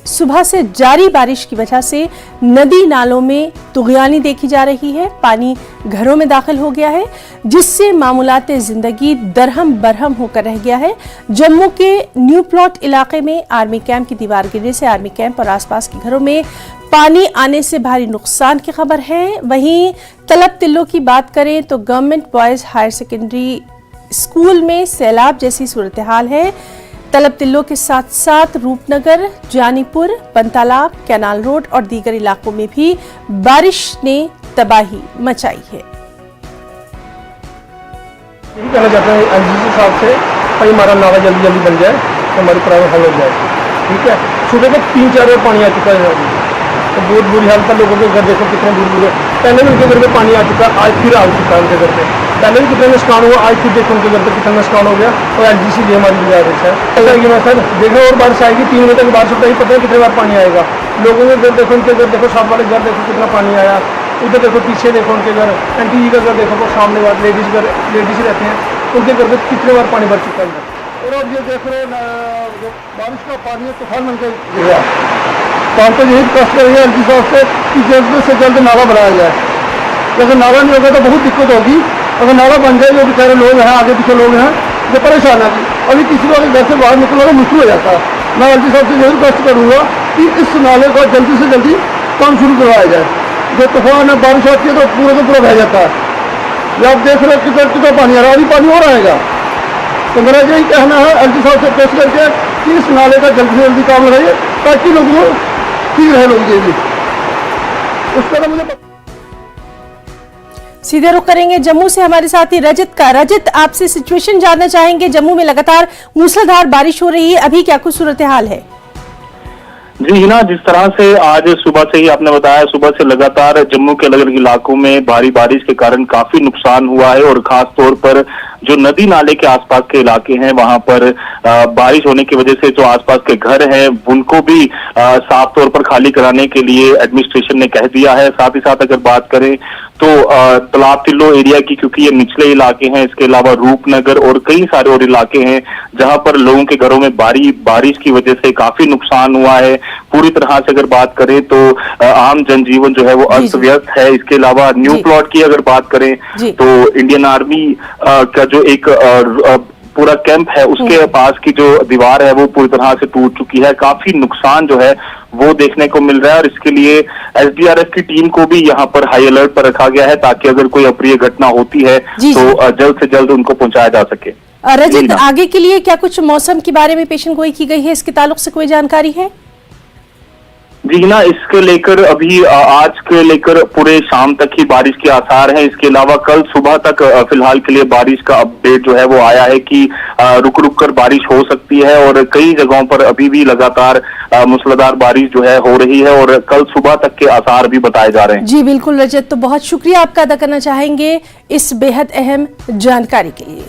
सुबह से जारी बारिश की वजह से नदी नालों में तुगयानी देखी जा रही है। पानी घरों में दाखिल हो गया है, जिससे मामूलाते जिंदगी दरहम बरहम होकर रह गया है। जम्मू के न्यू प्लॉट इलाके में आर्मी कैंप की दीवार गिरने से आर्मी कैंप और आसपास के घरों में पानी आने से भारी नुकसान की खबर है। वहीं तलब तिल्लो की बात करें तो government boys higher secondary school में सैलाब जैसी सूरत हाल है। तलब तिल्लो के साथ साथ रूपनगर, जानीपुर, पंतालाब, कैनाल रोड और दीगर इलाकों में भी बारिश ने तबाही मचाई है। यही कहना चाहते हैं एलजीसी साहब से, भाई हमारा नाला जल्दी जल्दी बन जाए तो हमारी प्रॉब्लम हल हो जाए। ठीक है, सुबह को 3-4 बार पानी आ चुका है, तो बहुत बुरी हालत है। लोगों के घर देखो कितने दूर दूर है। पहले भी उनके घर में पानी आ चुका, आज फिर आ चुका है उनके घर पे। पहले भी कितना नुकसान हुआ, आज फिर देखो उनके घर पे कितना नुकसान हो गया। और एलजीसी भी हमारी गुजारिश है सर, देखो और बारिश आएगी, 3 बजे तक बारिश होता ही, पता है कितने बार पानी आएगा। लोगों के घर देखो, उनके घर देखो, साथ वाले घर देखो कितना पानी आया। उधर देखो, पीछे देखो उनके घर, आंटी जी का घर देखो, वो सामने वाले लेडीज रहते हैं, उनके घर पे कितने बार पानी भर चुका है। और अब ये देख रहे बारिश का पानी तूफान बनकर गिरा। तो हम तो यही रिक्वेस्ट करेंगे एलजी साहब से कि जल्द से जल्द नाला बनाया जाए। अगर नाला नहीं होगा तो बहुत दिक्कत होगी। अगर नाला बन जाए, जो बेचारे लोग हैं, आगे पीछे लोग हैं, जो परेशान है, अभी किसी को घर से बाहर निकलना मुश्किल हो जाता है। मैं एलजी साहब से यही रिक्वेस्ट करूँगा कि इस नाले को जल्दी से जल्दी काम शुरू करवाया जाए। जो तूफान है, बारिश आती है तो पूरा बह जाता है। ये आप देख रहे हो कितना पानी आ रहा है, अभी पानी और आएगा। तो मेरा यही कहना है एलजी साहब से रिक्वेस्ट करके कि इस नाले का जल्दी से जल्दी काम लगाइए, ताकि लोगों को ठीक रहे लोग। ये भी उसका तो मुझे सीधे रुख करेंगे जम्मू से हमारे साथी रजत का। रजत, आपसे सिचुएशन जानना चाहेंगे। जम्मू में लगातार मूसलाधार बारिश हो रही है, अभी क्या कुछ सूरत हाल है? जी हिना, जिस तरह से आज सुबह से ही आपने बताया, सुबह से लगातार जम्मू के अलग अलग इलाकों में भारी बारिश के कारण काफी नुकसान हुआ है। और खास तौर पर जो नदी नाले के आसपास के इलाके हैं, वहां पर बारिश होने की वजह से जो आसपास के घर हैं उनको भी साफ तौर पर खाली कराने के लिए एडमिनिस्ट्रेशन ने कह दिया है। साथ ही साथ अगर बात करें तो तलाब तिल्लो एरिया की, क्योंकि ये निचले इलाके हैं, इसके अलावा रूपनगर और कई सारे और इलाके हैं जहां पर लोगों के घरों में बारिश की वजह से काफी नुकसान हुआ है। पूरी तरह से अगर बात करें तो आम जनजीवन जो है वो अस्त व्यस्त है। इसके अलावा न्यू प्लॉट की अगर बात करें तो इंडियन आर्मी का जो एक पूरा कैंप है, उसके पास की जो दीवार है वो पूरी तरह से टूट चुकी है। काफी नुकसान जो है वो देखने को मिल रहा है। और इसके लिए एसडीआरएफ की टीम को भी यहाँ पर हाई अलर्ट पर रखा गया है, ताकि अगर कोई अप्रिय घटना होती है तो जल्द से जल्द उनको पहुंचाया जा सके। रजत, आगे के लिए क्या कुछ मौसम के बारे में पेशन गोई की गई है? इसके ताल्लुक से कोई जानकारी है? जी ना, इसके लेकर अभी आज के लेकर पूरे शाम तक ही बारिश के आसार हैं। इसके अलावा कल सुबह तक फिलहाल के लिए बारिश का अपडेट जो है वो आया है कि रुक रुक कर बारिश हो सकती है। और कई जगहों पर अभी भी लगातार मूसलाधार बारिश जो है हो रही है और कल सुबह तक के आसार भी बताए जा रहे हैं। जी बिल्कुल रजत, तो बहुत शुक्रिया आपका अदा करना चाहेंगे इस बेहद अहम जानकारी के लिए।